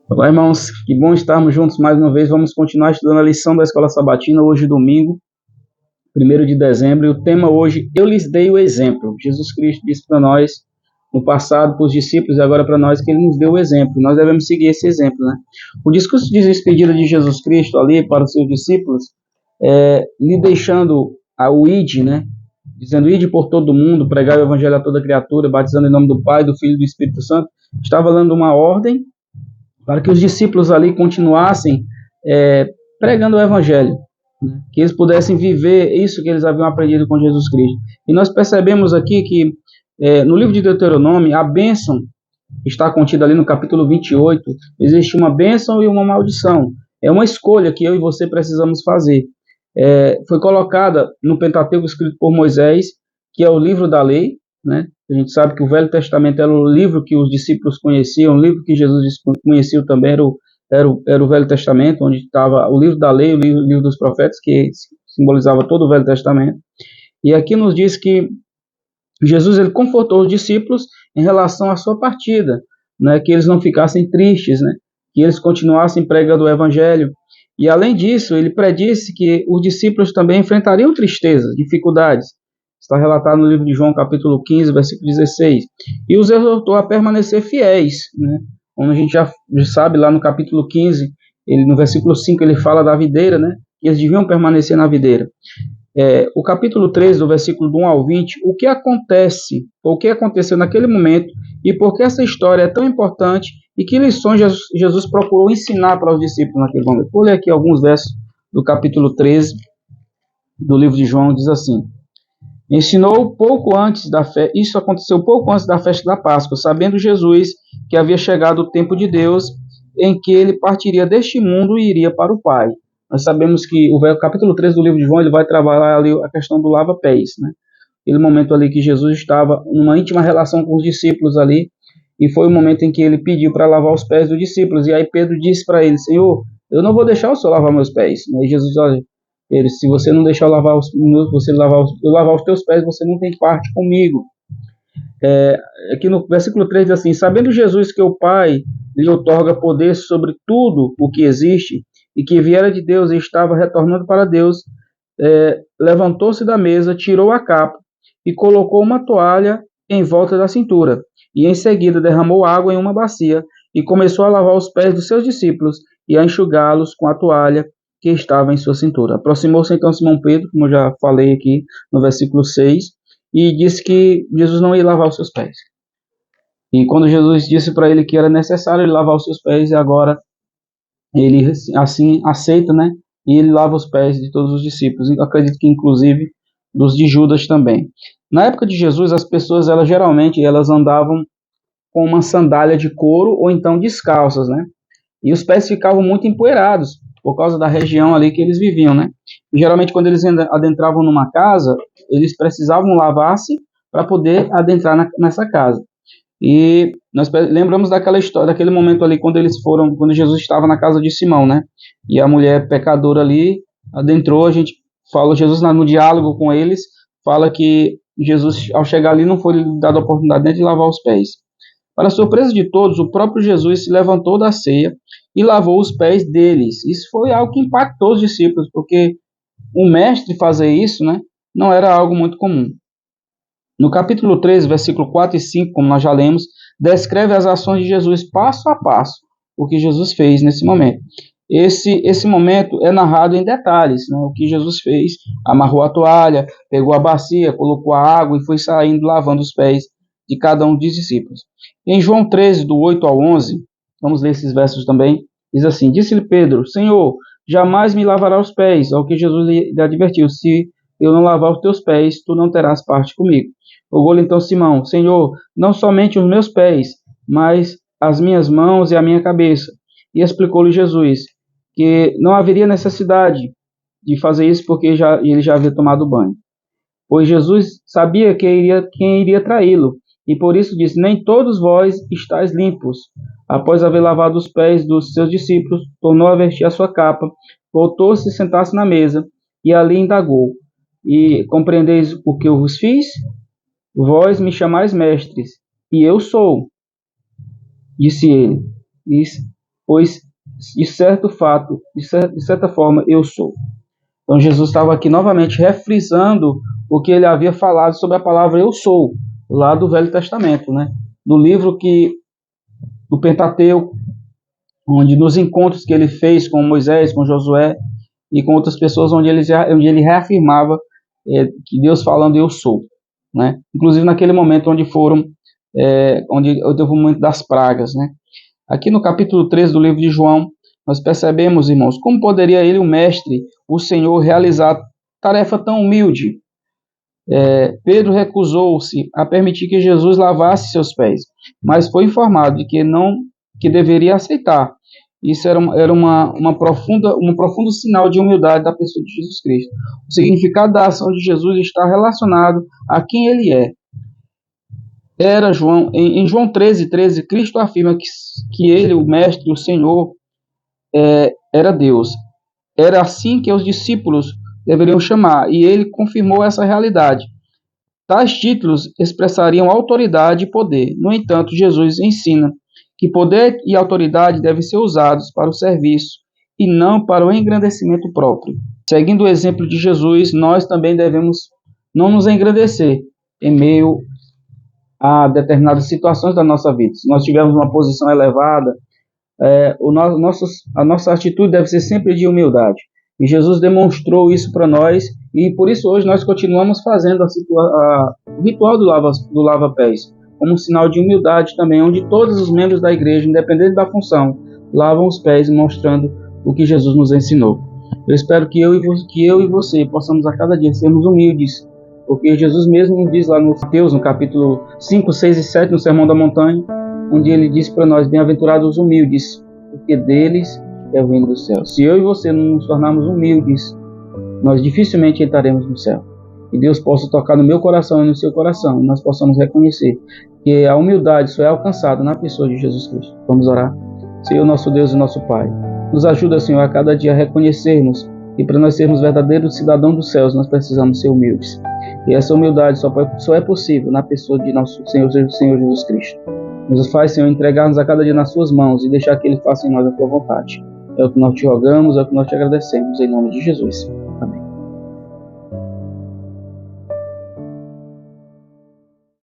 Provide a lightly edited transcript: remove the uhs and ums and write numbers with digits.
Olá, irmãos, que bom estarmos juntos mais uma vez. Vamos continuar estudando a lição da Escola Sabatina, hoje domingo, 1º de dezembro, e o tema hoje, eu lhes dei o exemplo. Jesus Cristo disse para nós, no passado, para os discípulos, e agora para nós, que ele nos deu o exemplo. Nós devemos seguir esse exemplo, né? O discurso de despedida de Jesus Cristo ali para os seus discípulos, lhe deixando o id, né? Dizendo, ide por todo mundo, pregar o evangelho a toda criatura, batizando em nome do Pai, do Filho e do Espírito Santo. Estava dando uma ordem para que os discípulos ali continuassem pregando o Evangelho, né? Que eles pudessem viver isso que eles haviam aprendido com Jesus Cristo. E nós percebemos aqui que no livro de Deuteronômio, a bênção está contida ali no capítulo 28, existe uma bênção e uma maldição. É uma escolha que eu e você precisamos fazer. Foi colocada no Pentateuco escrito por Moisés, que é o livro da lei, né? A gente sabe que o Velho Testamento era o livro que os discípulos conheciam, o livro que Jesus conhecia também era o Velho Testamento, onde estava o livro da lei, o livro dos profetas, que simbolizava todo o Velho Testamento. E aqui nos diz que Jesus ele confortou os discípulos em relação à sua partida, né? Que eles não ficassem tristes, né? Que eles continuassem pregando o Evangelho. E além disso, ele predisse que os discípulos também enfrentariam tristezas, dificuldades. Está relatado no livro de João, capítulo 15, versículo 16. E os exortou a permanecer fiéis, né? Como a gente já sabe, lá no capítulo 15, no versículo 5, ele fala da videira, né? Que eles deviam permanecer na videira. O capítulo 13, do versículo 1 ao 20, o que acontece, ou o que aconteceu naquele momento, e por que essa história é tão importante, e que lições Jesus procurou ensinar para os discípulos naquele momento. Vou ler aqui alguns versos do capítulo 13 do livro de João, diz assim: ensinou pouco antes da festa, isso aconteceu pouco antes da festa da Páscoa, sabendo Jesus que havia chegado o tempo de Deus, em que ele partiria deste mundo e iria para o Pai. Nós sabemos que o capítulo 13 do livro de João, ele vai trabalhar ali a questão do lava-pés, né? Aquele momento ali que Jesus estava numa íntima relação com os discípulos ali, e foi o momento em que ele pediu para lavar os pés dos discípulos, e aí Pedro disse para ele, Senhor, eu não vou deixar o Senhor lavar meus pés. E Jesus, olha, se você não deixar eu lavar os teus pés, você não tem parte comigo. Aqui no versículo 3 diz assim, sabendo Jesus que o Pai lhe outorga poder sobre tudo o que existe, e que viera de Deus e estava retornando para Deus, levantou-se da mesa, tirou a capa e colocou uma toalha em volta da cintura, e em seguida derramou água em uma bacia e começou a lavar os pés dos seus discípulos e a enxugá-los com a toalha que estava em sua cintura. Aproximou-se então Simão Pedro, como eu já falei aqui no versículo 6, e disse que Jesus não ia lavar os seus pés. E quando Jesus disse para ele que era necessário ele lavar os seus pés, e agora ele assim aceita, né? E ele lava os pés de todos os discípulos. Eu acredito que inclusive dos de Judas também. Na época de Jesus, as pessoas geralmente andavam com uma sandália de couro ou então descalças, né? E os pés ficavam muito empoeirados por causa da região ali que eles viviam, né? E geralmente quando eles adentravam numa casa, eles precisavam lavar-se para poder adentrar nessa casa. E nós lembramos daquela história, daquele momento ali quando Jesus estava na casa de Simão, né? E a mulher pecadora ali adentrou, a gente fala, Jesus no diálogo com eles, fala que Jesus, ao chegar ali, não foi dado a oportunidade nem de lavar os pés. Para surpresa de todos, o próprio Jesus se levantou da ceia e lavou os pés deles. Isso foi algo que impactou os discípulos, porque um mestre fazer isso, né, não era algo muito comum. No capítulo 13, versículo 4 e 5, como nós já lemos, descreve as ações de Jesus passo a passo, o que Jesus fez nesse momento. Esse momento é narrado em detalhes, né? O que Jesus fez, amarrou a toalha, pegou a bacia, colocou a água e foi saindo lavando os pés de cada um dos discípulos. Em João 13, do 8 ao 11, vamos ler esses versos também, diz assim, disse-lhe Pedro, Senhor, jamais me lavará os pés, ao que Jesus lhe advertiu, se eu não lavar os teus pés, tu não terás parte comigo. Rogou-lhe então Simão, Senhor, não somente os meus pés, mas as minhas mãos e a minha cabeça. E explicou-lhe Jesus que não haveria necessidade de fazer isso porque ele já havia tomado banho. Pois Jesus sabia quem iria traí-lo, e por isso disse, nem todos vós estáis limpos. Após haver lavado os pés dos seus discípulos, tornou a vestir a sua capa, voltou-se e sentar-se na mesa, e ali indagou, e compreendeis o que eu vos fiz? Vós me chamais mestres, e eu sou, disse ele. pois de certa forma eu sou. Então Jesus estava aqui novamente refrisando o que ele havia falado sobre a palavra eu sou, lá do Velho Testamento, né? Do livro do Pentateuco, onde nos encontros que ele fez com Moisés, com Josué e com outras pessoas, onde ele reafirmava que Deus falando eu sou, né? Inclusive naquele momento onde onde houve o momento das pragas, né? Aqui no capítulo 13 do livro de João, nós percebemos, irmãos, como poderia ele, o mestre, o Senhor, realizar tarefa tão humilde. Pedro recusou-se a permitir que Jesus lavasse seus pés, mas foi informado de que deveria aceitar. Isso era um profundo sinal de humildade da pessoa de Jesus Cristo. O significado da ação de Jesus está relacionado a quem ele é. Em João 13, Cristo afirma que ele, o mestre, o Senhor, era Deus. Era assim que os discípulos deveriam chamar, e ele confirmou essa realidade. Tais títulos expressariam autoridade e poder. No entanto, Jesus ensina que poder e autoridade devem ser usados para o serviço e não para o engrandecimento próprio. Seguindo o exemplo de Jesus, nós também devemos não nos engrandecer em meio a determinadas situações da nossa vida. Se nós tivermos uma posição elevada, a nossa atitude deve ser sempre de humildade. E Jesus demonstrou isso para nós, e por isso hoje nós continuamos fazendo o ritual do lava-pés, como um sinal de humildade também, onde todos os membros da igreja, independente da função, lavam os pés, mostrando o que Jesus nos ensinou. Eu espero que eu e você possamos a cada dia sermos humildes, porque Jesus mesmo nos diz lá no Mateus, no capítulo 5, 6 e 7, no Sermão da Montanha, onde ele diz para nós: bem-aventurados os humildes, porque deles é o reino do céu. Se eu e você não nos tornarmos humildes, nós dificilmente entraremos no céu. Que Deus possa tocar no meu coração e no seu coração, e nós possamos reconhecer que a humildade só é alcançada na pessoa de Jesus Cristo. Vamos orar. Senhor, nosso Deus e nosso Pai, nos ajuda, Senhor, a cada dia a reconhecermos que para nós sermos verdadeiros cidadãos dos céus, nós precisamos ser humildes. E essa humildade só é possível na pessoa de nosso Senhor Jesus Cristo. Nos faz, Senhor, entregar-nos a cada dia nas suas mãos e deixar que Ele faça em nós a tua vontade. É o que nós te rogamos, é o que nós te agradecemos, em nome de Jesus.